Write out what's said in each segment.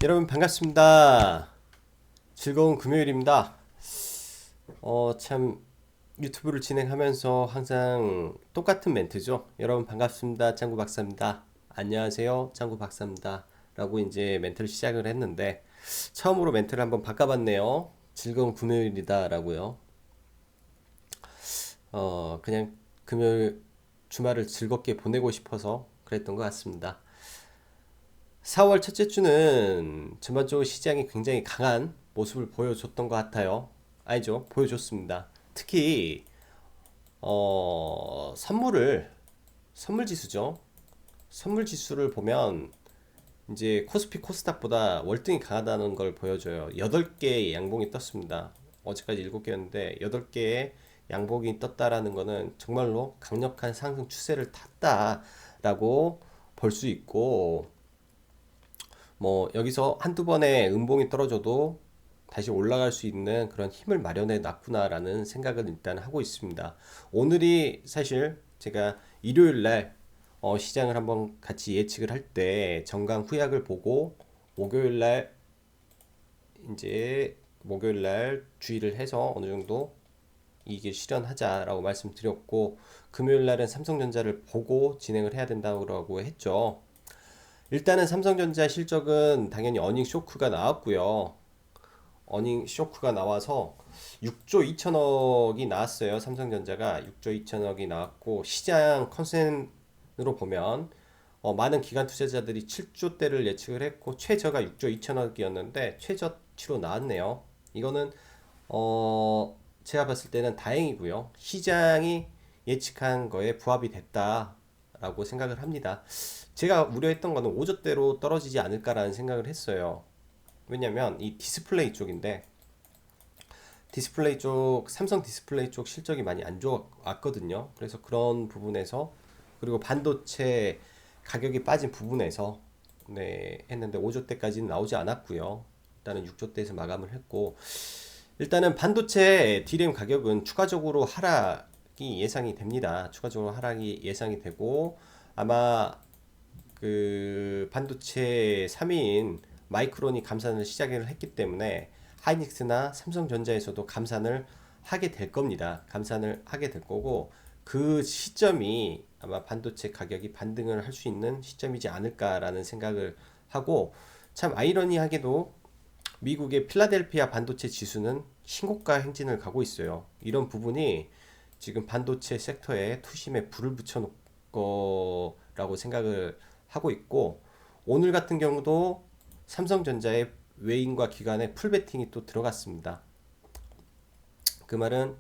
여러분 반갑습니다. 즐거운 금요일입니다. 참 유튜브를 진행하면서 항상 똑같은 멘트죠. 여러분 반갑습니다. 짱구 박사입니다. 안녕하세요. 짱구 박사입니다. 라고 이제 멘트를 시작을 했는데 처음으로 멘트를 한번 바꿔봤네요. 즐거운 금요일이다 라고요. 그냥 금요일 주말을 즐겁게 보내고 싶어서 그랬던 것 같습니다. 4월 첫째 주는 전반적으로 시장이 굉장히 강한 모습을 보여줬던 것 같아요. 아니죠. 보여줬습니다. 특히 선물 지수죠. 선물 지수를 보면 이제 코스피 코스닥보다 월등히 강하다는 걸 보여줘요. 8개의 양봉이 떴습니다. 어제까지 7개였는데 8개의 양봉이 떴다라는 거는 정말로 강력한 상승 추세를 탔다라고 볼 수 있고, 뭐 여기서 한두 번의 음봉이 떨어져도 다시 올라갈 수 있는 그런 힘을 마련해 놨구나라는 생각을 일단 하고 있습니다. 오늘이 사실 제가 일요일 날 시장을 한번 같이 예측을 할 때 정강 후약을 보고 목요일 날 이제 목요일 날 주의를 해서 어느 정도 이익을 실현하자라고 말씀드렸고, 금요일 날은 삼성전자를 보고 진행을 해야 된다고 했죠. 일단은 삼성전자 실적은 당연히 어닝 쇼크가 나왔고요. 어닝 쇼크가 나와서 6조 2천억이 나왔어요. 삼성전자가 6조 2천억이 나왔고, 시장 컨센으로 보면 많은 기관 투자자들이 7조대를 예측을 했고 최저가 6조 2천억이었는데 최저치로 나왔네요. 이거는 제가 봤을 때는 다행이고요. 시장이 예측한 거에 부합이 됐다라고 생각을 합니다. 제가 우려했던 거는 5조대로 떨어지지 않을까라는 생각을 했어요. 왜냐면 이 디스플레이 쪽인데, 디스플레이 쪽, 삼성 디스플레이 쪽 실적이 많이 안 좋았거든요. 그래서 그런 부분에서, 그리고 반도체 가격이 빠진 부분에서 네 했는데 5조대까지는 나오지 않았고요. 일단은 6조대에서 마감을 했고, 일단은 반도체 D램 가격은 추가적으로 하락이 예상이 됩니다. 추가적으로 하락이 예상이 되고, 아마 그 반도체 3위인 마이크론이 감산을 시작을 했기 때문에 하이닉스나 삼성전자에서도 감산을 하게 될 겁니다. 감산을 하게 될 거고, 그 시점이 아마 반도체 가격이 반등을 할 수 있는 시점이지 않을까라는 생각을 하고, 참 아이러니하게도 미국의 필라델피아 반도체 지수는 신고가 행진을 가고 있어요. 이런 부분이 지금 반도체 섹터에 투심에 불을 붙여놓을 거라고 생각을 하고 있고, 오늘 같은 경우도 삼성전자의 외인과 기관의 풀베팅이 또 들어갔습니다. 그 말은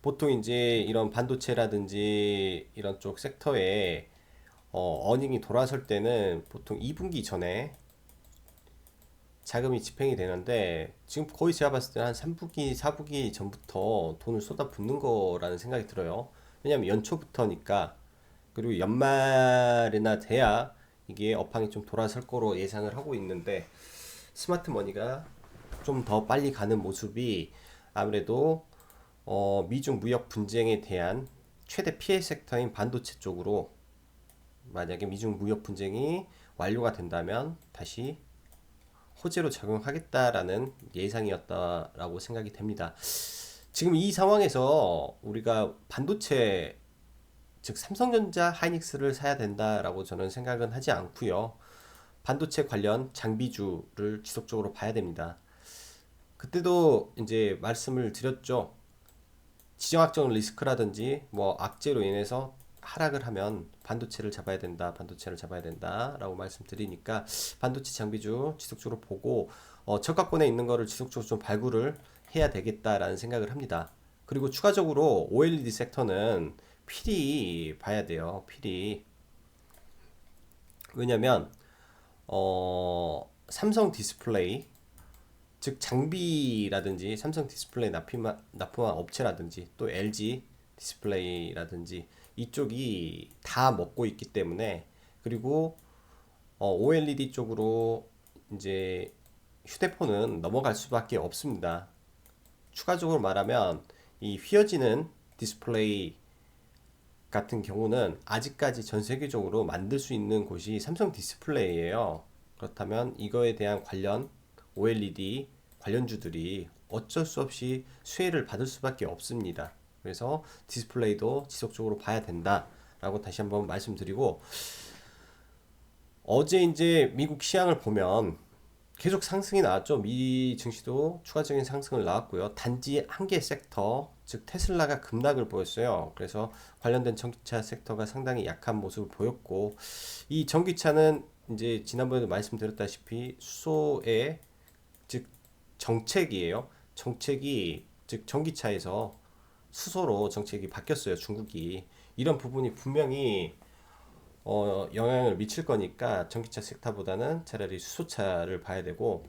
보통 이제 이런 반도체라든지 이런 쪽 섹터에 어닝이 돌아설 때는 보통 2분기 전에 자금이 집행이 되는데, 지금 거의 제가 봤을 때 한 3분기, 4분기 전부터 돈을 쏟아붓는 거라는 생각이 들어요. 왜냐면 연초부터니까. 그리고 연말이나 돼야 이게 업황이 좀 돌아설 거로 예상을 하고 있는데, 스마트 머니가 좀 더 빨리 가는 모습이 아무래도 미중 무역 분쟁에 대한 최대 피해 섹터인 반도체 쪽으로, 만약에 미중 무역 분쟁이 완료가 된다면 다시 호재로 작용하겠다라는 예상이었다라고 생각이 됩니다. 지금 이 상황에서 우리가 반도체, 즉 삼성전자, 하이닉스를 사야 된다라고 저는 생각은 하지 않고요. 반도체 관련 장비주를 지속적으로 봐야 됩니다. 그때도 이제 말씀을 드렸죠. 지정학적 리스크라든지 뭐 악재로 인해서 하락을 하면 반도체를 잡아야 된다, 반도체를 잡아야 된다라고 말씀드리니까 반도체 장비주 지속적으로 보고 저가권에 있는 거를 지속적으로 좀 발굴을 해야 되겠다라는 생각을 합니다. 그리고 추가적으로 OLED 섹터는 필히 봐야 돼요. 필히. 왜냐면 삼성 디스플레이, 즉 장비라든지 삼성 디스플레이 납품한 업체라든지 또 LG 디스플레이라든지 이쪽이 다 먹고 있기 때문에, 그리고 OLED 쪽으로 이제 휴대폰은 넘어갈 수밖에 없습니다. 추가적으로 말하면 이 휘어지는 디스플레이 같은 경우는 아직까지 전 세계적으로 만들 수 있는 곳이 삼성 디스플레이예요. 그렇다면 이거에 대한 관련 OLED 관련주들이 어쩔 수 없이 수혜를 받을 수밖에 없습니다. 그래서 디스플레이도 지속적으로 봐야 된다라고 다시 한번 말씀드리고, 어제 이제 미국 시향을 보면 계속 상승이 나왔죠. 미 증시도 추가적인 상승을 나왔고요. 단지 한 개 섹터, 즉 테슬라가 급락을 보였어요. 그래서 관련된 전기차 섹터가 상당히 약한 모습을 보였고, 이 전기차는 이제 지난번에도 말씀드렸다시피 수소의, 즉 정책이에요. 정책이, 즉 전기차에서 수소로 정책이 바뀌었어요. 중국이. 이런 부분이 분명히 영향을 미칠 거니까 전기차 섹터보다는 차라리 수소차를 봐야 되고,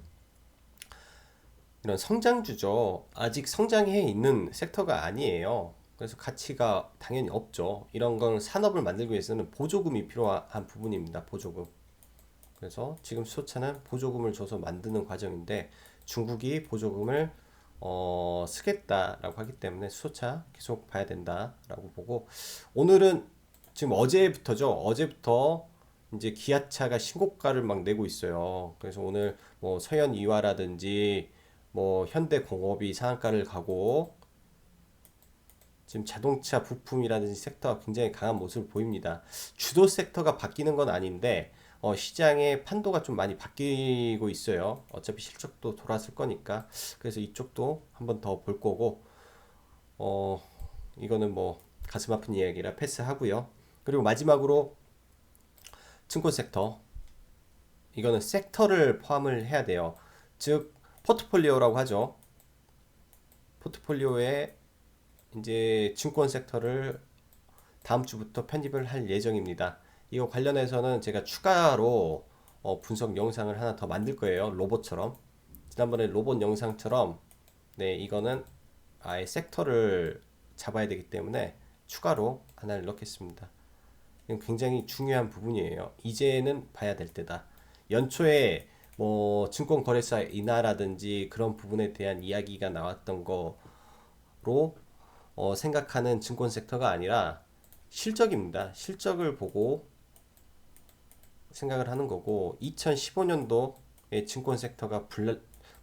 이런 성장주죠. 아직 성장해 있는 섹터가 아니에요. 그래서 가치가 당연히 없죠. 이런 건 산업을 만들기 위해서는 보조금이 필요한 부분입니다. 보조금. 그래서 지금 수소차는 보조금을 줘서 만드는 과정인데, 중국이 보조금을 쓰겠다라고 하기 때문에 수소차 계속 봐야 된다라고 보고, 오늘은 지금 어제부터죠. 어제부터 이제 기아차가 신고가를 막 내고 있어요. 그래서 오늘 뭐 서현 이화라든지 뭐 현대공업이 상한가를 가고, 지금 자동차 부품이라든지 섹터가 굉장히 강한 모습을 보입니다. 주도 섹터가 바뀌는 건 아닌데 시장의 판도가 좀 많이 바뀌고 있어요. 어차피 실적도 돌아설 거니까. 그래서 이쪽도 한번 더 볼 거고, 어, 이거는 뭐 가슴 아픈 이야기라 패스하고요. 그리고 마지막으로 증권 섹터. 이거는 섹터를 포함을 해야 돼요. 즉 포트폴리오라고 하죠. 포트폴리오에 이제 증권 섹터를 다음 주부터 편집을 할 예정입니다. 이거 관련해서는 제가 추가로 분석 영상을 하나 더 만들 거예요. 로봇처럼. 지난번에 로봇 영상처럼, 네, 이거는 아예 섹터를 잡아야 되기 때문에 추가로 하나를 넣겠습니다. 이건 굉장히 중요한 부분이에요. 이제는 봐야 될 때다. 연초에 뭐 증권거래사 인하라든지 그런 부분에 대한 이야기가 나왔던 거로 생각하는 증권 섹터가 아니라 실적입니다. 실적을 보고 생각을 하는 거고, 2015년도에 증권 섹터가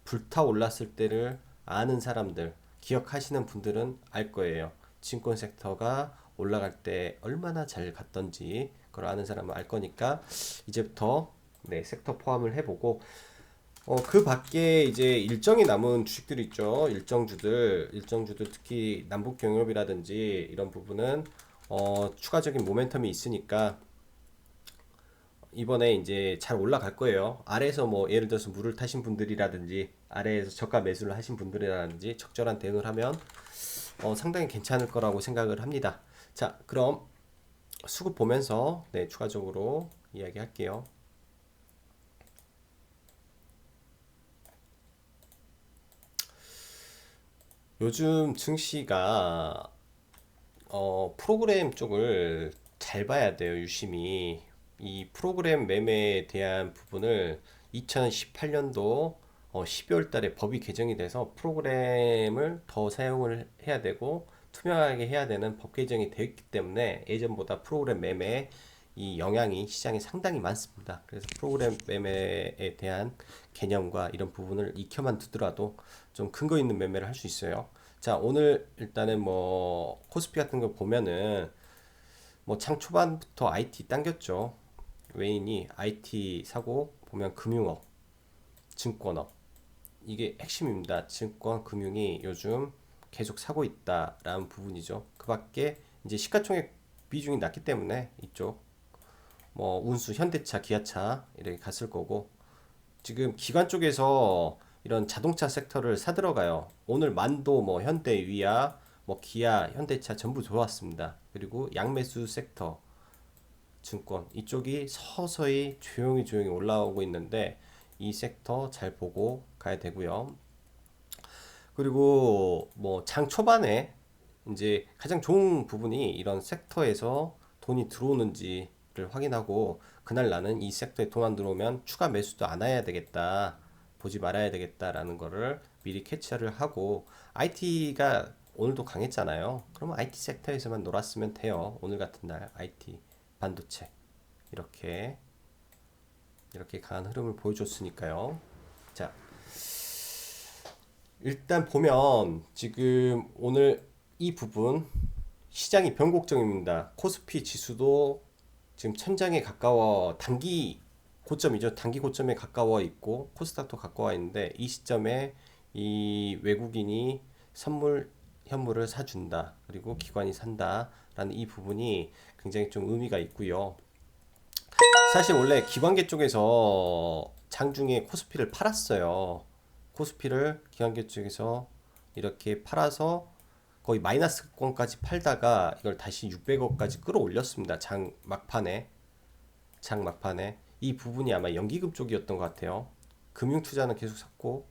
불타올랐을 때를 아는 사람들, 기억하시는 분들은 알 거예요. 증권 섹터가 올라갈 때 얼마나 잘 갔던지 그걸 아는 사람은 알 거니까 이제부터 네, 섹터 포함을 해보고, 그 밖에 이제 일정이 남은 주식들 있죠. 일정주들 특히 남북경협이라든지 이런 부분은 추가적인 모멘텀이 있으니까 이번에 이제 잘 올라갈 거예요. 아래에서 뭐 예를 들어서 물을 타신 분들이라든지 아래에서 저가 매수를 하신 분들이라든지 적절한 대응을 하면 상당히 괜찮을 거라고 생각을 합니다. 자, 그럼 수급 보면서 네, 추가적으로 이야기할게요. 요즘 증시가 프로그램 쪽을 잘 봐야 돼요. 유심히 이 프로그램 매매에 대한 부분을 2018년도 12월 달에 법이 개정이 돼서 프로그램을 더 사용을 해야 되고 투명하게 해야 되는 법 개정이 되어 있기 때문에 예전보다 프로그램 매매에 이 영향이 시장에 상당히 많습니다. 그래서 프로그램 매매에 대한 개념과 이런 부분을 익혀만 두더라도 좀 근거 있는 매매를 할 수 있어요. 자, 오늘 일단은 뭐 코스피 같은 거 보면은 뭐 장 초반부터 IT 당겼죠. 외인이 IT 사고 보면 금융업, 증권업, 이게 핵심입니다. 증권, 금융이 요즘 계속 사고 있다라는 부분이죠. 그 밖에 이제 시가총액 비중이 낮기 때문에 이쪽 뭐 운수, 현대차, 기아차 이렇게 갔을 거고, 지금 기관 쪽에서 이런 자동차 섹터를 사들어가요. 오늘 만도 뭐 현대, 위아, 뭐 기아, 현대차 전부 좋았습니다. 그리고 양매수 섹터 증권 이쪽이 서서히 조용히 올라오고 있는데 이 섹터 잘 보고 가야 되고요. 그리고 뭐 장 초반에 이제 가장 좋은 부분이 이런 섹터에서 돈이 들어오는지를 확인하고, 그날 나는 이 섹터에 돈 안 들어오면 추가 매수도 안 해야 되겠다, 보지 말아야 되겠다라는 거를 미리 캐치를 하고, IT가 오늘도 강했잖아요. 그러면 IT 섹터에서만 놀았으면 돼요. 오늘 같은 날 IT, 반도체 이렇게 이렇게 강한 흐름을 보여줬으니까요. 자, 일단 보면 지금 오늘 이 부분 시장이 변곡점입니다. 코스피 지수도 지금 천장에 가까워 단기 고점이죠. 단기 고점에 가까워 있고 코스닥도 가까워 있는데 이 시점에 이 외국인이 선물 현물을 사준다. 그리고 기관이 산다라는 이 부분이 굉장히 좀 의미가 있고요. 사실 원래 기관계 쪽에서 장중에 코스피를 팔았어요. 코스피를 기관계 쪽에서 이렇게 팔아서 거의 마이너스권까지 팔다가 이걸 다시 600억까지 끌어올렸습니다. 장 막판에 이 부분이 아마 연기금 쪽이었던 것 같아요. 금융 투자는 계속 샀고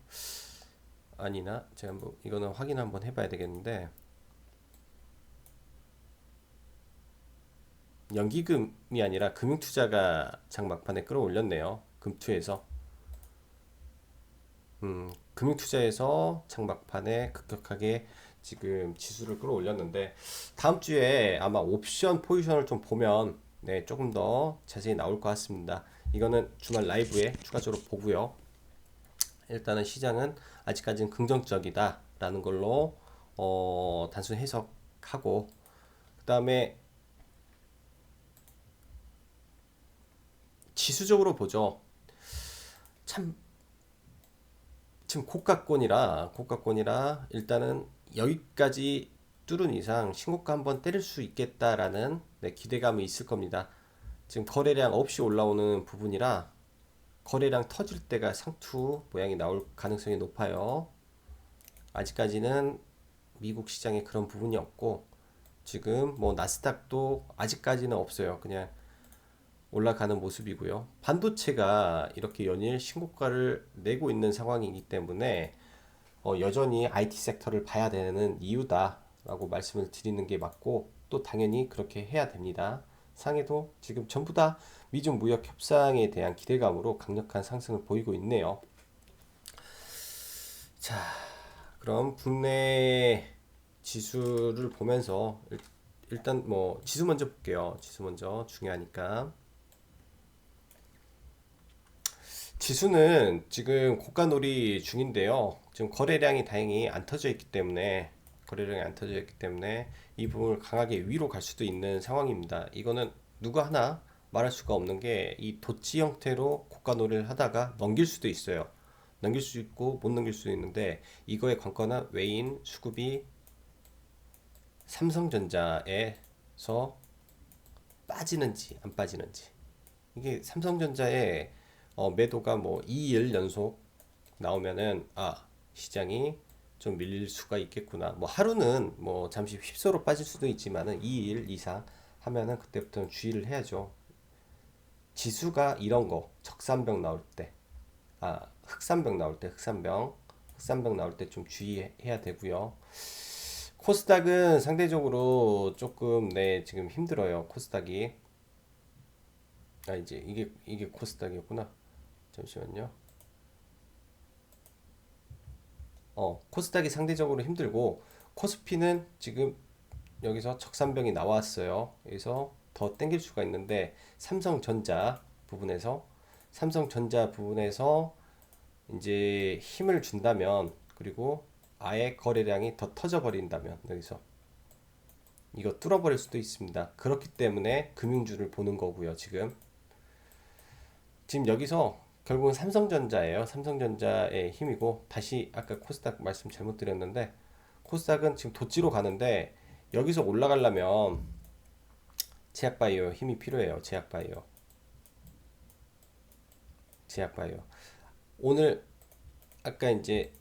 아니나 제가 뭐 이거는 확인 한번 해봐야 되겠는데 연기금이 아니라 금융 투자가 장 막판에 끌어올렸네요. 금투에서 금융 투자에서 장 막판에 급격하게 지금 지수를 끌어올렸는데 다음 주에 아마 옵션 포지션을 좀 보면 네, 조금 더 자세히 나올 것 같습니다. 이거는 주말 라이브에 추가적으로 보고요. 일단은 시장은 아직까지는 긍정적이다 라는 걸로 단순 해석하고 그 다음에 지수적으로 보죠. 참 지금 고가권이라 일단은 여기까지 뚫은 이상 신고가 한번 때릴 수 있겠다라는 네, 기대감이 있을 겁니다. 지금 거래량 없이 올라오는 부분이라 거래량 터질 때가 상투 모양이 나올 가능성이 높아요. 아직까지는 미국 시장에 그런 부분이 없고 지금 뭐 나스닥도 아직까지는 없어요. 그냥 올라가는 모습이고요. 반도체가 이렇게 연일 신고가를 내고 있는 상황이기 때문에 여전히 IT 섹터를 봐야 되는 이유다라고 말씀을 드리는 게 맞고 또 당연히 그렇게 해야 됩니다. 상해도 지금 전부 다 미중 무역 협상에 대한 기대감으로 강력한 상승을 보이고 있네요. 자, 그럼 국내 지수를 보면서 일단 뭐 지수 먼저 볼게요. 지수 먼저 중요하니까. 지수는 지금 고가놀이 중인데요. 지금 거래량이 안 터져 있기 때문에 이 부분을 강하게 위로 갈 수도 있는 상황입니다. 이거는 누구 하나 말할 수가 없는 게 이 도치 형태로 고가놀이를 하다가 넘길 수도 있어요. 넘길 수 있고 못 넘길 수도 있는데 이거의 관건은 외인 수급이 삼성전자에서 빠지는지 안 빠지는지 이게 삼성전자의 매도가 뭐 2일 연속 나오면은 시장이 좀 밀릴 수가 있겠구나. 뭐 하루는 뭐 잠시 휩쓸어 빠질 수도 있지만은 2일 이상 하면은 그때부터는 주의를 해야죠. 지수가 이런 거 적산병 나올 때, 흑산병 나올 때 좀 주의해야 되고요. 코스닥은 상대적으로 조금 네 지금 힘들어요. 코스닥이 이제 이게 코스닥이었구나. 잠시만요. 코스닥이 상대적으로 힘들고 코스피는 지금 여기서 적산병이 나왔어요. 여기서 더 땡길 수가 있는데 삼성전자 부분에서 이제 힘을 준다면 그리고 아예 거래량이 더 터져 버린다면 여기서 이거 뚫어버릴 수도 있습니다. 그렇기 때문에 금융주를 보는 거고요. 지금 여기서 결국은 삼성전자예요. 삼성전자의 힘이고 다시 아까 코스닥 말씀 잘못 드렸는데 코스닥은 지금 도치로 가는데 여기서 올라가려면 제약바이오 힘이 필요해요. 제약바이오. 오늘 아까 이제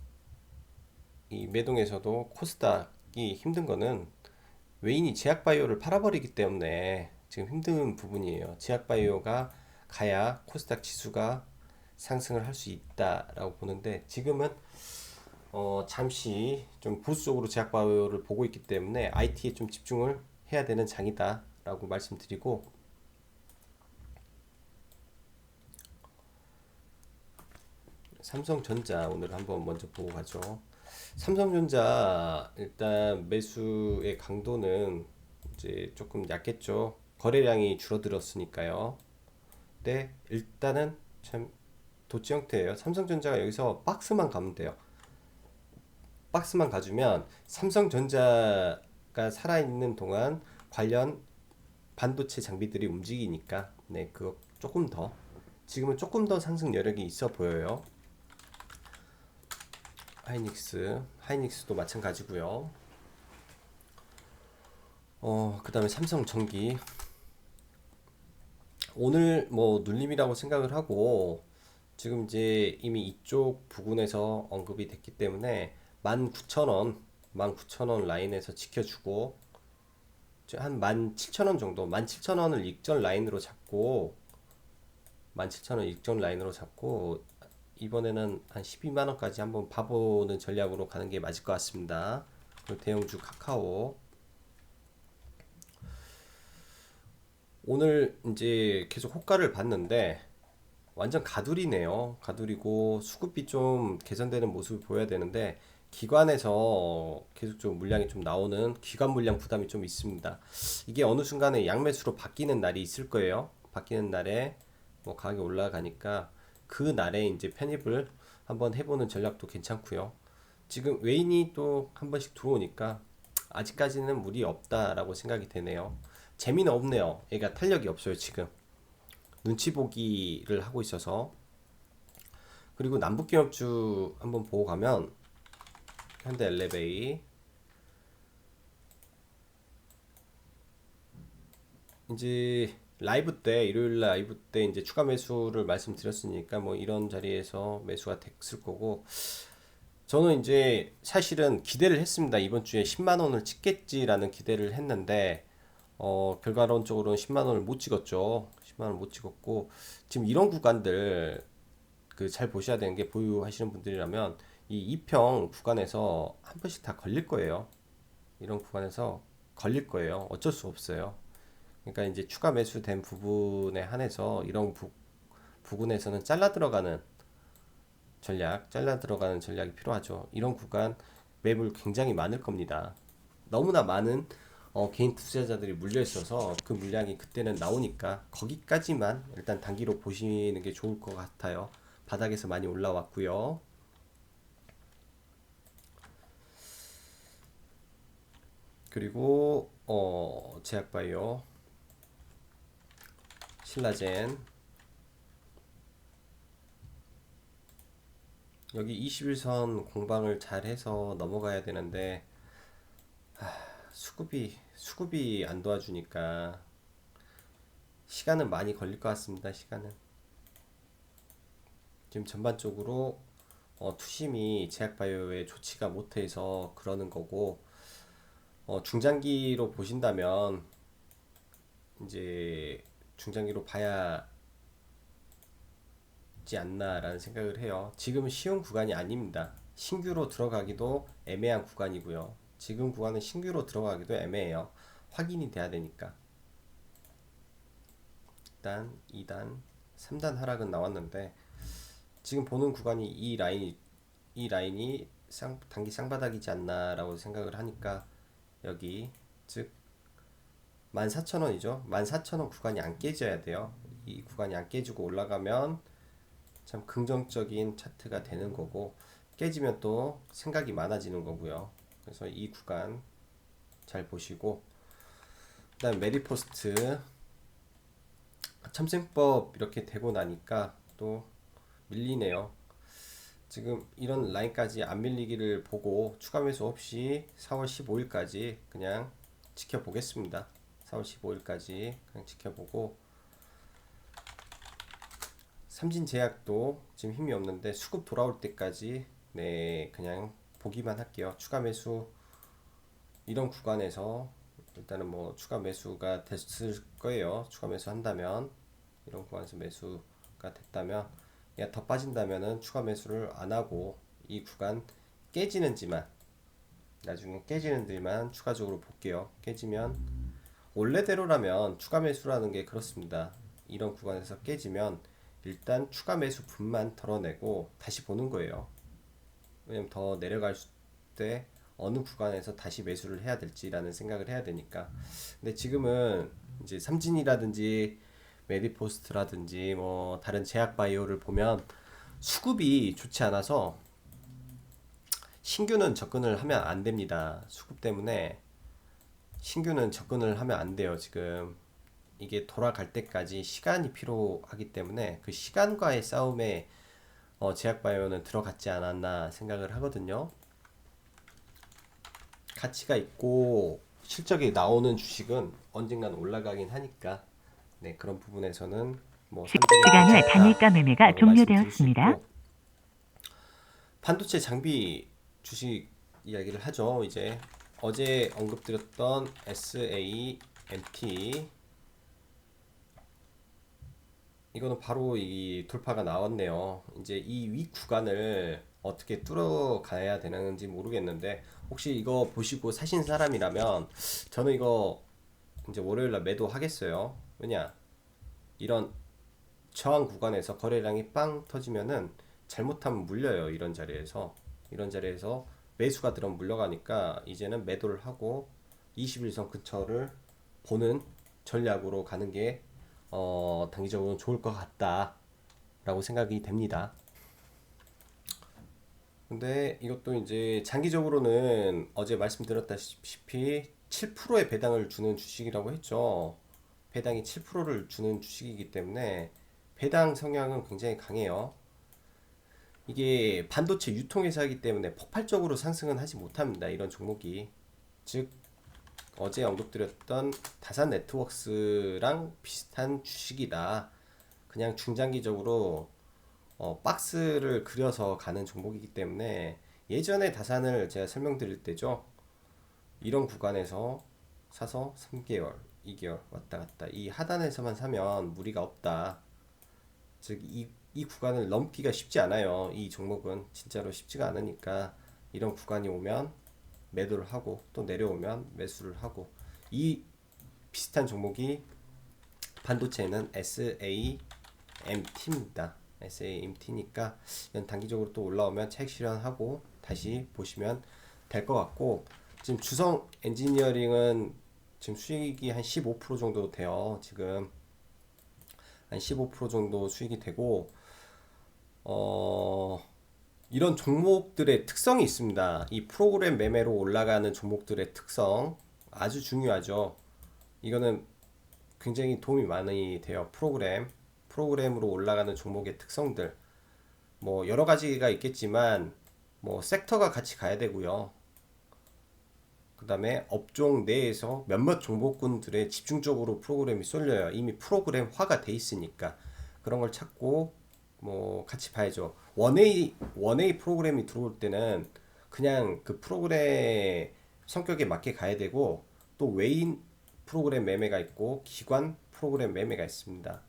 이 매동에서도 코스닥이 힘든 거는 외인이 제약바이오를 팔아버리기 때문에 지금 힘든 부분이에요. 제약바이오가 가야 코스닥 지수가 상승을 할 수 있다라고 보는데 지금은 잠시 좀 보수적으로 제약바이오를 보고 있기 때문에 IT에 좀 집중을 해야 되는 장이다라고 말씀드리고 삼성전자 오늘 한번 먼저 보고 가죠. 삼성전자 일단 매수의 강도는 이제 조금 약했죠. 거래량이 줄어들었으니까요. 근데 일단은 참 도치 형태예요. 삼성전자가 여기서 박스만 가면 돼요. 박스만 가주면 삼성전자가 살아있는 동안 관련 반도체 장비들이 움직이니까 네, 그거 조금 더 지금은 조금 더 상승 여력이 있어 보여요. 하이닉스도 마찬가지고요. 그다음에 삼성전기 오늘 뭐 눌림이라고 생각을 하고 지금 이제 이미 이쪽 부근에서 언급이 됐기 때문에 19,000원, 19,000원 라인에서 지켜주고 한 17,000원 정도, 17,000원을 익절 라인으로 잡고 17,000원 익절 라인으로 잡고 이번에는 한 12만 원까지 한번 봐보는 전략으로 가는 게 맞을 것 같습니다. 그리고 대형주 카카오 오늘 이제 계속 호가를 봤는데 완전 가두리네요. 가두리고 수급이 좀 개선되는 모습을 보여야 되는데 기관에서 계속 좀 물량이 좀 나오는 기관 물량 부담이 좀 있습니다. 이게 어느 순간에 양매수로 바뀌는 날이 있을 거예요. 바뀌는 날에 뭐 가격이 올라가니까 그 날에 이제 편입을 한번 해보는 전략도 괜찮고요. 지금 외인이 또 한 번씩 들어오니까 아직까지는 무리 없다라고 생각이 되네요. 재미는 없네요. 얘가 탄력이 없어요, 지금. 눈치 보기를 하고 있어서. 그리고 남북기업주 한번 보고 가면 현대엘리베이 이제 라이브 때 일요일 라이브 때 이제 추가 매수를 말씀드렸으니까 뭐 이런 자리에서 매수가 됐을 거고 저는 이제 사실은 기대를 했습니다. 이번 주에 10만 원을 찍겠지라는 기대를 했는데 결과론적으로는 10만 원을 못 찍었죠. 10만 원을 못 찍었고 지금 이런 구간들 그 잘 보셔야 되는 게 보유하시는 분들이라면 이 2평 구간에서 한 번씩 다 걸릴 거예요. 이런 구간에서 걸릴 거예요. 어쩔 수 없어요. 그러니까 이제 추가 매수된 부분에 한해서 이런 부분에서는 잘라 들어가는 전략이 필요하죠. 이런 구간 매물 굉장히 많을 겁니다. 너무나 많은 개인 투자자들이 물려 있어서 그 물량이 그때는 나오니까 거기까지만 일단 단기로 보시는 게 좋을 것 같아요. 바닥에서 많이 올라왔고요. 그리고 제약바이오, 신라젠 여기 21선 공방을 잘 해서 넘어가야 되는데 수급이 안 도와주니까 시간은 많이 걸릴 것 같습니다. 시간은 지금 전반적으로 투심이 제약바이오에 좋지가 못해서 그러는 거고 중장기로 보신다면 이제 중장기로 봐야 지 않나라는 생각을 해요. 지금은 쉬운 구간이 아닙니다. 신규로 들어가기도 애매한 구간이고요. 지금 구간은 신규로 들어가기도 애매해요. 확인이 돼야 되니까. 1단, 2단, 3단 하락은 나왔는데 지금 보는 구간이 이 라인이 단기 쌍바닥이지 않나라고 생각을 하니까 여기 즉 14,000원이죠. 14,000원 구간이 안 깨져야 돼요. 이 구간이 안 깨지고 올라가면 참 긍정적인 차트가 되는 거고 깨지면 또 생각이 많아지는 거고요. 그래서 이 구간 잘 보시고 그다음 메리포스트 참생법 이렇게 되고 나니까 또 밀리네요. 지금 이런 라인까지 안 밀리기를 보고 추가 매수 없이 4월 15일까지 그냥 지켜보겠습니다. 4월 15일까지 그냥 지켜보고 삼진제약도 지금 힘이 없는데 수급 돌아올 때까지 네 그냥 보기만 할게요. 추가 매수 이런 구간에서 일단은 뭐 추가 매수가 됐을 거예요. 추가 매수 한다면 이런 구간에서 매수가 됐다면 야, 더 빠진다면은 추가 매수를 안 하고 이 구간 깨지는지만 나중에 깨지는지만 추가적으로 볼게요. 깨지면 원래대로라면 추가 매수라는 게 그렇습니다. 이런 구간에서 깨지면 일단 추가 매수 분만 덜어내고 다시 보는 거예요. 왜냐면 더 내려갈 때 어느 구간에서 다시 매수를 해야 될지라는 생각을 해야 되니까. 근데 지금은 이제 삼진이라든지 메디포스트라든지 뭐 다른 제약 바이오를 보면 수급이 좋지 않아서 신규는 접근을 하면 안 됩니다. 수급 때문에 신규는 접근을 하면 안 돼요. 지금 이게 돌아갈 때까지 시간이 필요하기 때문에 그 시간과의 싸움에 제약바이오는 들어갔지 않았나 생각을 하거든요. 가치가 있고 실적이 나오는 주식은 언젠간 올라가긴 하니까 네, 그런 부분에서는 뭐 시간 후 단일가 매매가 삼성전자라고 말씀드릴 수 종료되었습니다. 있고, 반도체 장비 주식 이야기를 하죠. 이제 어제 언급드렸던 SAMT, 이거는 바로 이 돌파가 나왔네요. 이제 이 위 구간을 어떻게 뚫어가야 되는지 모르겠는데, 혹시 이거 보시고 사신 사람이라면 저는 이거 이제 월요일날 매도하겠어요. 왜냐, 이런 저항 구간에서 거래량이 빵 터지면은 잘못하면 물려요. 이런 자리에서 매수가 들어면 물려가니까 이제는 매도를 하고 21선 근처를 보는 전략으로 가는 게 단기적으로 좋을 것 같다라고 생각이 됩니다. 근데 이것도 이제 장기적으로는 어제 말씀드렸다시피 7%의 배당을 주는 주식이라고 했죠. 배당이 7%를 주는 주식이기 때문에 배당 성향은 굉장히 강해요. 이게 반도체 유통회사이기 때문에 폭발적으로 상승은 하지 못합니다. 이런 종목이. 즉 어제 언급드렸던 다산 네트워크스랑 비슷한 주식이다. 그냥 중장기적으로 박스를 그려서 가는 종목이기 때문에, 예전에 다산을 제가 설명드릴 때죠. 이런 구간에서 사서 3개월, 2개월 왔다 갔다 이 하단에서만 사면 무리가 없다. 즉 이 구간을 넘기가 쉽지 않아요. 이 종목은 진짜로 쉽지가 않으니까 이런 구간이 오면 매도를 하고 또 내려오면 매수를 하고, 이 비슷한 종목이 반도체는 SAMT입니다. SAMT니까 단기적으로 또 올라오면 차익 실현하고 다시 보시면 될 것 같고, 지금 주성 엔지니어링은 지금 수익이 한 15% 정도 돼요. 지금 한 15% 정도 수익이 되고, 어, 이런 종목들의 특성이 있습니다. 이 프로그램 매매로 올라가는 종목들의 특성 아주 중요하죠. 이거는 굉장히 도움이 많이 돼요. 프로그램으로 올라가는 종목의 특성들 뭐 여러 가지가 있겠지만 뭐 섹터가 같이 가야 되고요. 그 다음에 업종 내에서 몇몇 종목군들에 집중적으로 프로그램이 쏠려요. 이미 프로그램화가 돼 있으니까 그런 걸 찾고 뭐 같이 봐야죠. 원웨이 프로그램이 들어올 때는 그냥 그 프로그램 성격에 맞게 가야 되고, 또 웨인 프로그램 매매가 있고 기관 프로그램 매매가 있습니다.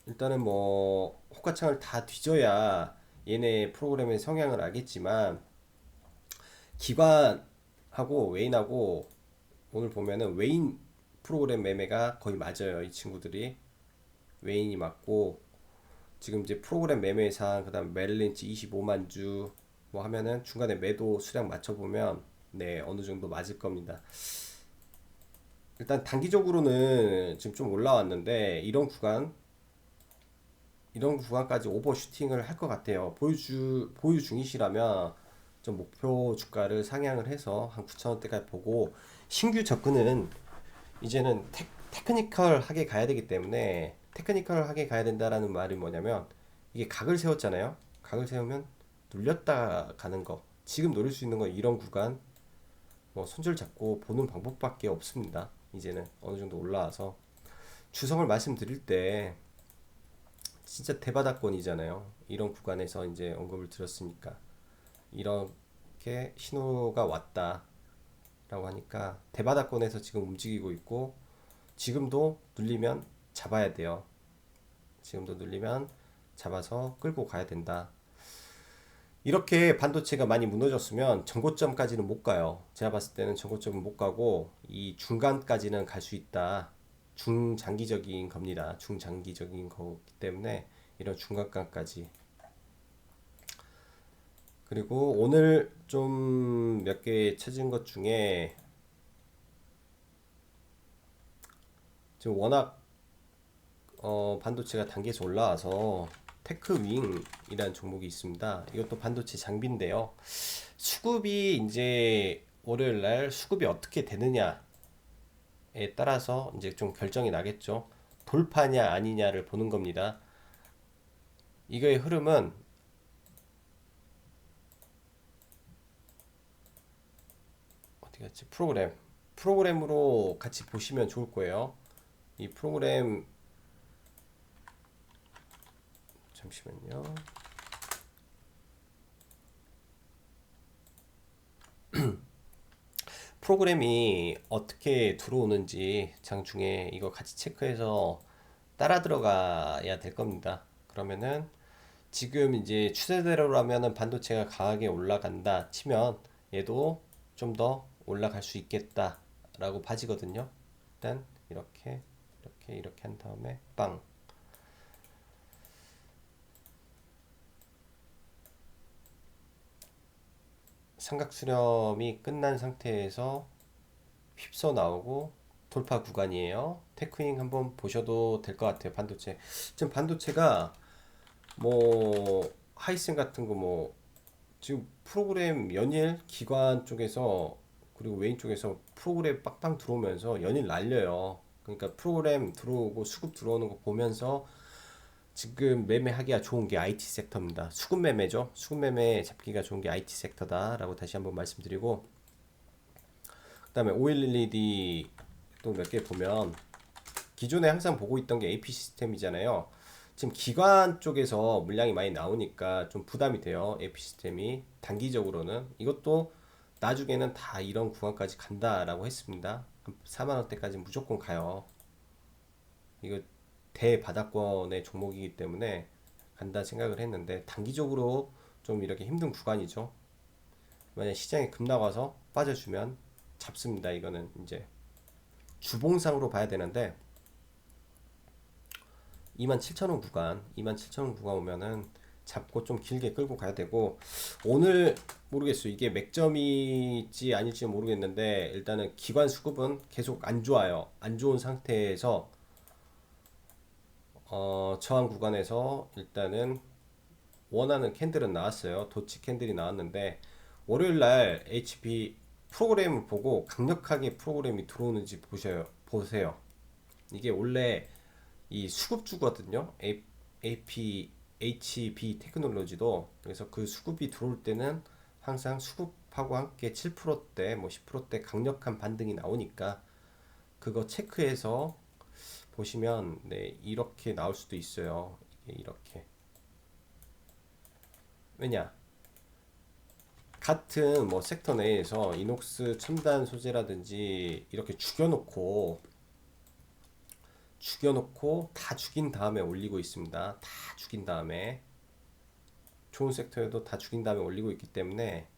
일단은 뭐 호가창을 다 뒤져야 얘네 프로그램의 성향을 알겠지만, 기관하고 웨인하고 오늘 보면은 웨인 프로그램 매매가 거의 맞아요. 이 친구들이 웨인이 맞고, 지금 이제 프로그램 매매상 그다음 메릴린치 25만 주 뭐 하면은 중간에 매도 수량 맞춰보면 네, 어느 정도 맞을 겁니다. 일단 단기적으로는 지금 좀 올라왔는데 이런 구간까지 오버슈팅을 할 것 같아요. 보유 중이시라면 좀 목표 주가를 상향을 해서 한 9,000원대까지 보고, 신규 접근은 이제는 테크니컬하게 가야 되기 때문에, 테크니컬하게 가야 된다라는 말이 뭐냐면, 이게 각을 세웠잖아요. 각을 세우면 눌렸다 가는 거. 지금 노릴 수 있는 건 이런 구간, 뭐 손절 잡고 보는 방법밖에 없습니다. 이제는 어느 정도 올라와서 주성을 말씀드릴 때 진짜 대바닥권이잖아요. 이런 구간에서 이제 언급을 드렸으니까 이렇게 신호가 왔다라고 하니까 대바닥권에서 지금 움직이고 있고, 지금도 눌리면 잡아야 돼요. 지금도 눌리면 잡아서 끌고 가야 된다. 이렇게 반도체가 많이 무너졌으면 전고점까지는 못 가요. 제가 봤을 때는 전고점은 못 가고 이 중간까지는 갈 수 있다. 중장기적인 겁니다. 중장기적인 거기 때문에 이런 중간가까지. 그리고 오늘 좀 몇 개 찾은 것 중에 지금 워낙 반도체가 단계에서 올라와서 테크윙이라는 종목이 있습니다. 이것도 반도체 장비인데요. 수급이 이제 월요일 날 수급이 어떻게 되느냐에 따라서 이제 좀 결정이 나겠죠. 돌파냐 아니냐를 보는 겁니다. 이거의 흐름은 어디 갔지? 프로그램으로 같이 보시면 좋을 거예요. 이 프로그램 잠시만요. 프로그램이 어떻게 들어오는지 장중에 이거 같이 체크해서 따라 들어가야 될 겁니다. 그러면은 지금 이제 추세대로라면은 반도체가 강하게 올라간다 치면 얘도 좀 더 올라갈 수 있겠다라고 봐지거든요. 일단 이렇게 한 다음에 빵. 삼각 수렴이 끝난 상태에서 휩써 나오고 돌파 구간이에요. 테크잉 한번 보셔도 될 것 같아요. 반도체. 지금 반도체가 뭐 하이센 같은 거 뭐 지금 프로그램 연일 기관 쪽에서 그리고 외인 쪽에서 프로그램 빵빵 들어오면서 연일 날려요. 그러니까 프로그램 들어오고 수급 들어오는 거 보면서 지금 매매하기가 좋은 게 IT 섹터입니다. 수급 매매죠. 수급 매매 잡기가 좋은 게 IT 섹터다라고 다시 한번 말씀드리고, 그다음에 OLED 또 몇 개 보면 기존에 항상 보고 있던 게 AP 시스템이잖아요. 지금 기관 쪽에서 물량이 많이 나오니까 좀 부담이 돼요. AP 시스템이 단기적으로는 이것도 나중에는 다 이런 구간까지 간다라고 했습니다. 4만 원대까지 무조건 가요. 이거 대바닥권의 종목이기 때문에 간다 생각을 했는데 단기적으로 좀 이렇게 힘든 구간이죠. 만약 시장이 급 나가서 빠져주면 잡습니다. 이거는 이제 주봉상으로 봐야 되는데 27,000원 구간, 27,000원 구간 오면은 잡고 좀 길게 끌고 가야 되고, 오늘 모르겠어요. 이게 맥점이지 아닐지 모르겠는데 일단은 기관 수급은 계속 안 좋아요. 안 좋은 상태에서 저항 구간에서 일단은 원하는 캔들은 나왔어요. 도치 캔들이 나왔는데 월요일 날 HP 프로그램을 보고 강력하게 프로그램이 들어오는지 보세요. 이게 원래 이 수급주거든요. AP, HB 테크놀로지도. 그래서 그 수급이 들어올 때는 항상 수급하고 함께 7%대, 뭐 10%대 강력한 반등이 나오니까 그거 체크해서 보시면 네, 이렇게 나올 수도 있어요. 이게 이렇게. 왜냐? 같은 뭐 섹터 내에서 이녹스 첨단 소재라든지 이렇게 죽여놓고 다 죽인 다음에 올리고 있습니다. 다 죽인 다음에 좋은 섹터에도 다 죽인 다음에 올리고 있기 때문에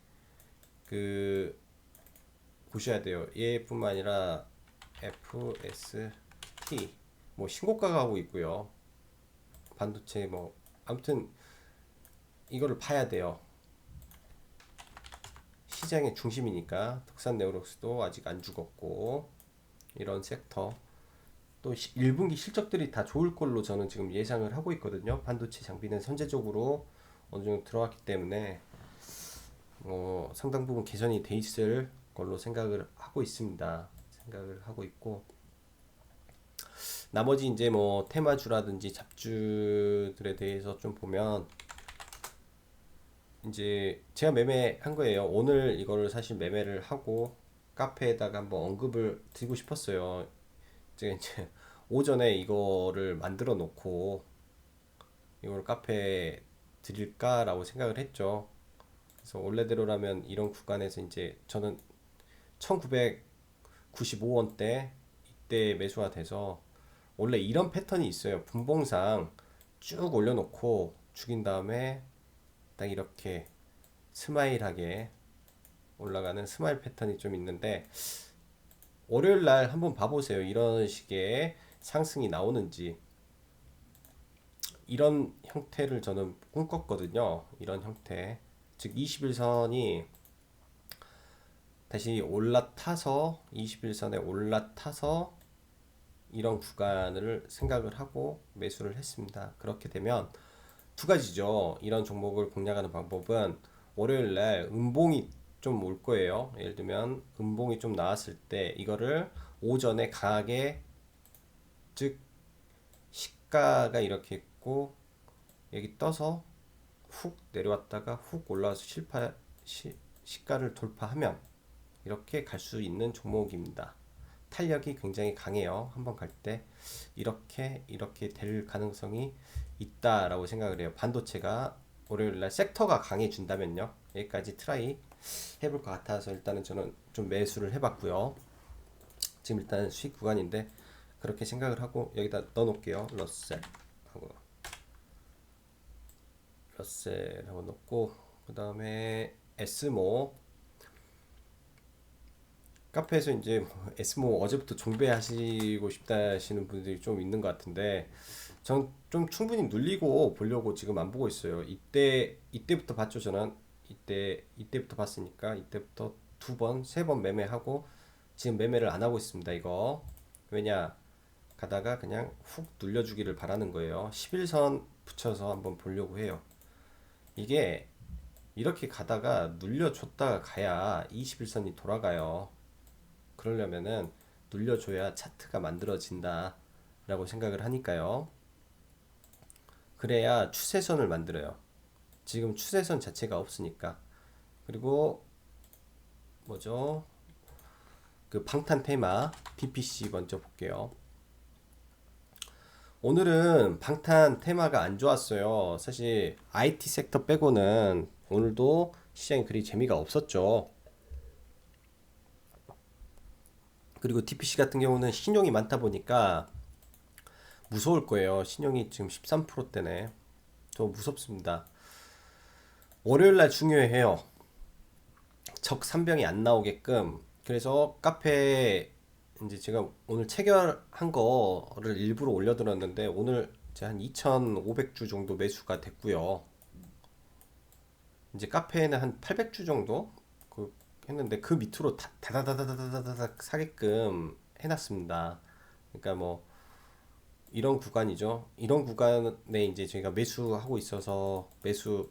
그 보셔야 돼요. 얘뿐만 아니라 FST 뭐 신고가가 하고 있고요. 반도체 뭐 아무튼 이거를 봐야 돼요. 시장의 중심이니까 덕산 네오록스도 아직 안 죽었고 이런 섹터 또 1분기 실적들이 다 좋을 걸로 저는 지금 예상을 하고 있거든요. 반도체 장비는 선제적으로 어느 정도 들어왔기 때문에 상당 부분 개선이 돼 있을 걸로 생각을 하고 있습니다. 생각을 하고 있고 나머지 이제 뭐 테마주라든지 잡주들에 대해서 좀 보면 이제 제가 매매한 거예요. 오늘 이거를 사실 매매를 하고 카페에다가 한번 언급을 드리고 싶었어요. 제가 이제 오전에 이거를 만들어 놓고 이걸 카페에 드릴까라고 생각을 했죠. 그래서 원래대로라면 이런 구간에서 이제 저는 1995원대 이때 매수가 돼서 원래 이런 패턴이 있어요. 분봉상 쭉 올려놓고 죽인 다음에 딱 이렇게 스마일하게 올라가는 스마일 패턴이 좀 있는데 월요일 날 한번 봐보세요. 이런 식의 상승이 나오는지. 이런 형태를 저는 꿈꿨거든요. 이런 형태. 즉 21선이 다시 올라타서 21선에 올라타서 이런 구간을 생각을 하고 매수를 했습니다. 그렇게 되면 두 가지죠. 이런 종목을 공략하는 방법은 월요일 날 음봉이 좀 올 거예요. 예를 들면 음봉이 좀 나왔을 때 이거를 오전에 강하게, 즉 시가가 이렇게 있고 여기 떠서 훅 내려왔다가 훅 올라와서 시가를 돌파하면 이렇게 갈 수 있는 종목입니다. 탄력이 굉장히 강해요. 한번 갈 때 이렇게 될 가능성이 있다라고 생각을 해요. 반도체가 월요일날 섹터가 강해진다면요. 여기까지 트라이 해볼 것 같아서 일단은 저는 좀 매수를 해봤고요. 지금 일단 수익 구간인데 그렇게 생각을 하고 여기다 넣어놓을게요. 러셀 하고 넣고, 그 다음에 에스모. 카페에서 이제 에스모 어제부터 종배하시고 싶다 하시는 분들이 좀 있는 것 같은데 전 좀 충분히 눌리고 보려고 지금 안 보고 있어요. 이때부터 봤죠. 저는 이때부터 봤으니까 이때부터 두 번, 세 번 매매하고 지금 매매를 안 하고 있습니다. 이거 왜냐, 가다가 그냥 훅 눌려주기를 바라는 거예요. 11선 붙여서 한번 보려고 해요. 이게 이렇게 가다가 눌려줬다가 가야 21선이 돌아가요. 그러려면은 눌려줘야 차트가 만들어진다 라고 생각을 하니까요. 그래야 추세선을 만들어요. 지금 추세선 자체가 없으니까. 그리고 뭐죠? 그 방탄 테마 DPC 먼저 볼게요. 오늘은 방탄 테마가 안 좋았어요. 사실 IT 섹터 빼고는 오늘도 시장이 그리 재미가 없었죠. 그리고 DPC 같은 경우는 신용이 많다 보니까 무서울 거예요. 신용이 지금 13%대네. 더 무섭습니다. 월요일 날 중요해요. 적 산병이 안 나오게끔. 그래서 카페에 이제 제가 오늘 체결한 거를 일부러 올려드렸는데 오늘 이제 한 2,500주 정도 매수가 됐고요. 이제 카페에는 한 800주 정도 했는데 그 밑으로 다다다다다다닥 사게끔 해놨습니다. 그러니까 뭐 이런 구간이죠. 이런 구간에 이제 저희가 매수하고 있어서 매수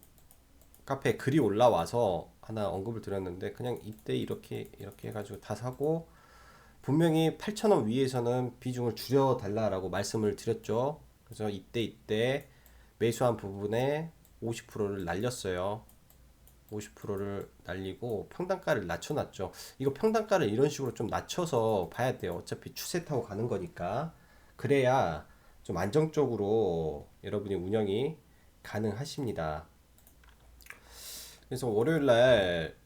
카페에 글이 올라와서 하나 언급을 드렸는데 그냥 이때 이렇게 해가지고 다 사고, 분명히 8,000원 위에서는 비중을 줄여달라라고 말씀을 드렸죠. 그래서 이때 매수한 부분에 50%를 날렸어요. 50%를 날리고 평단가를 낮춰놨죠. 이거 평단가를 이런 식으로 좀 낮춰서 봐야 돼요. 어차피 추세 타고 가는 거니까. 그래야 좀 안정적으로 여러분이 운영이 가능하십니다. 그래서 월요일 날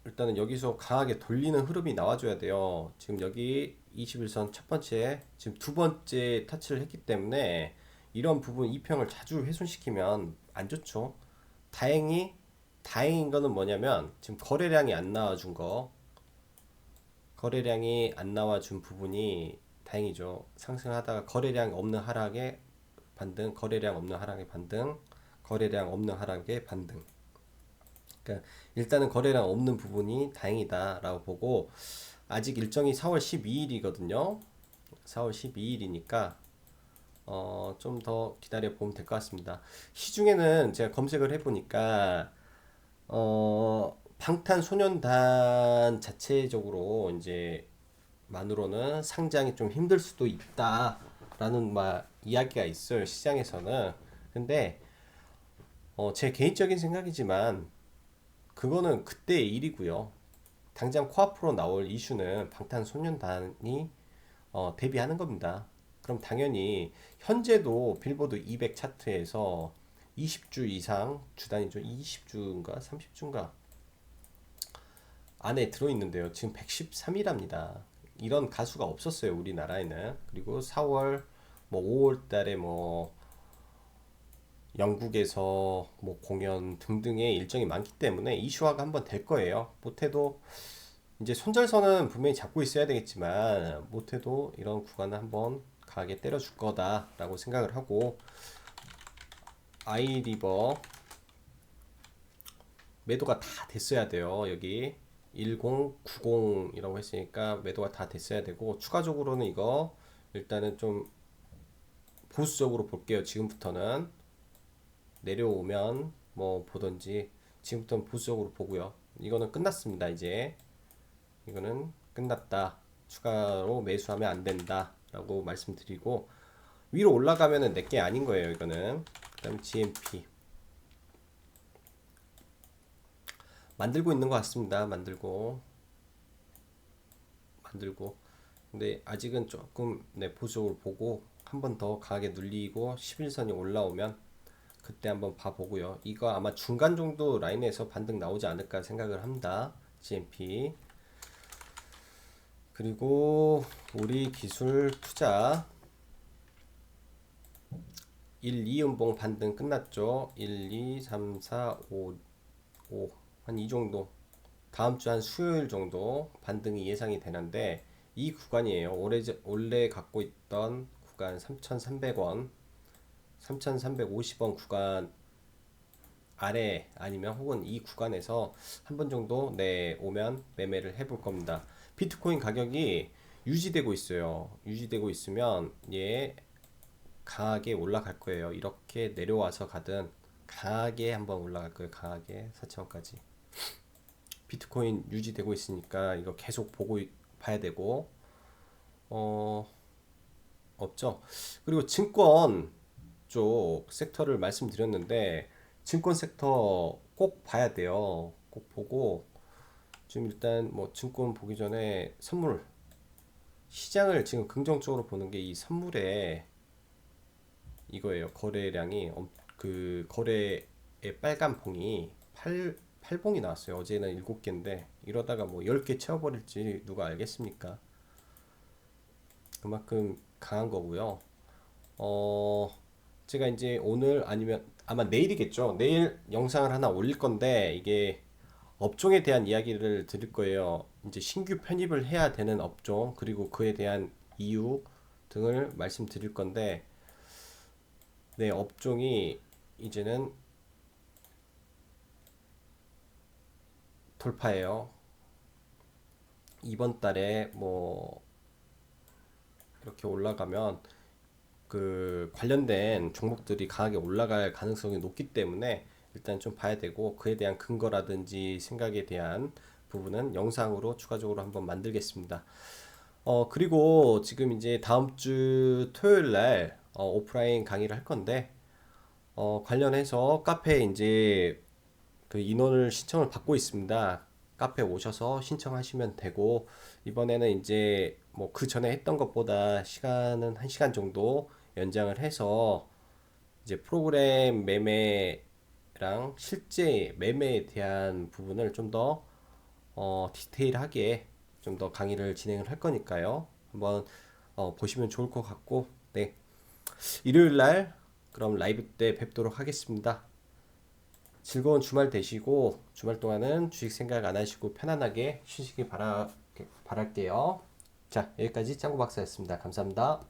일단은 여기서 강하게 돌리는 흐름이 나와줘야 돼요. 지금 여기 21선 첫 번째, 지금 두 번째 터치를 했기 때문에 이런 부분 이평을 자주 훼손시키면 안 좋죠. 다행인 거는 뭐냐면 지금 거래량이 안 나와준 거, 거래량이 안 나와준 부분이 다행이죠. 상승하다가 거래량 없는 하락에 반등, 거래량 없는 하락에 반등, 거래량 없는 하락에 반등. 그러니까 일단은 거래량 없는 부분이 다행이다라고 보고, 아직 일정이 4월 12일이거든요. 4월 12일이니까 좀 더 기다려 보면 될 것 같습니다. 시중에는 제가 검색을 해보니까 방탄소년단 자체적으로 이제 만으로는 상장이 좀 힘들 수도 있다라는 이야기가 있어요, 시장에서는. 근데 제 개인적인 생각이지만 그거는 그때의 일이고요. 당장 코앞으로 나올 이슈는 방탄소년단이 데뷔하는 겁니다. 그럼 당연히 현재도 빌보드 200 차트에서 20주 이상 주단위죠. 20주인가 30주인가 안에 들어있는데요. 지금 113이랍니다. 이런 가수가 없었어요, 우리나라에는. 그리고 4월, 뭐 5월 달에 뭐 영국에서 뭐 공연 등등의 일정이 많기 때문에 이슈화가 한번 될 거예요. 못해도 이제 손절선은 분명히 잡고 있어야 되겠지만 못해도 이런 구간을 한번 강하게 때려줄 거다라고 생각을 하고, 아이리버 매도가 다 됐어야 돼요. 여기 1090이라고 했으니까 매도가 다 됐어야 되고, 추가적으로는 이거 일단은 좀 보수적으로 볼게요. 지금부터는 내려오면 뭐 보던지 지금부터는 보수적으로 보고요. 이거는 끝났습니다. 이제 이거는 끝났다. 추가로 매수하면 안 된다 라고 말씀드리고, 위로 올라가면은 내게 아닌 거예요. 이거는. 그 다음 GMP 만들고 있는 것 같습니다. 만들고 근데 아직은 조금 보수적으로 보고 한 번 더 강하게 눌리고 11선이 올라오면 그때 한번 봐보고요. 이거 아마 중간 정도 라인에서 반등 나오지 않을까 생각을 합니다. GMP. 그리고 우리 기술 투자 1, 2음봉 반등 끝났죠. 1, 2, 3, 4, 5, 한 이 정도, 다음 주 한 수요일 정도 반등이 예상이 되는데, 이 구간이에요. 원래 갖고 있던 구간 3,300원, 3,350원 구간 아래 아니면 혹은 이 구간에서 한 번 정도 오면 매매를 해볼 겁니다. 비트코인 가격이 유지되고 있어요. 유지되고 있으면 강하게 올라갈 거예요. 이렇게 내려와서 가든 강하게 한번 올라갈 거예요. 강하게 4,000원까지. 비트코인 유지되고 있으니까 이거 계속 봐야 되고, 없죠. 그리고 증권 쪽 섹터를 말씀드렸는데, 증권 섹터 꼭 봐야 돼요. 꼭 보고, 지금 일단 뭐 증권 보기 전에 선물 시장을 지금 긍정적으로 보는 게 이 선물에 이거예요. 거래량이 그 거래의 빨간 봉이 8봉이 나왔어요. 어제는 7개인데 이러다가 뭐 10개 채워버릴지 누가 알겠습니까? 그만큼 강한 거고요. 제가 이제 오늘 아니면 아마 내일이겠죠. 내일 영상을 하나 올릴 건데, 이게 업종에 대한 이야기를 드릴 거예요. 이제 신규 편입을 해야 되는 업종, 그리고 그에 대한 이유 등을 말씀드릴 건데, 업종이 이제는 돌파해요. 이번 달에 뭐 이렇게 올라가면 그 관련된 종목들이 강하게 올라갈 가능성이 높기 때문에 일단 좀 봐야 되고, 그에 대한 근거라든지 생각에 대한 부분은 영상으로 추가적으로 한번 만들겠습니다. 그리고 지금 이제 다음 주 토요일 날 오프라인 강의를 할 건데, 관련해서 카페에 이제 그 인원을 신청을 받고 있습니다. 카페 오셔서 신청하시면 되고, 이번에는 이제 뭐 그 전에 했던 것보다 시간은 1시간 정도 연장을 해서 이제 프로그램 매매랑 실제 매매에 대한 부분을 좀 더 디테일하게 좀 더 강의를 진행을 할 거니까요. 한번 보시면 좋을 것 같고, 일요일 날 그럼 라이브 때 뵙도록 하겠습니다. 즐거운 주말 되시고, 주말 동안은 주식 생각 안 하시고 편안하게 쉬시기 바랄게요. 자, 여기까지 짱구 박사였습니다. 감사합니다.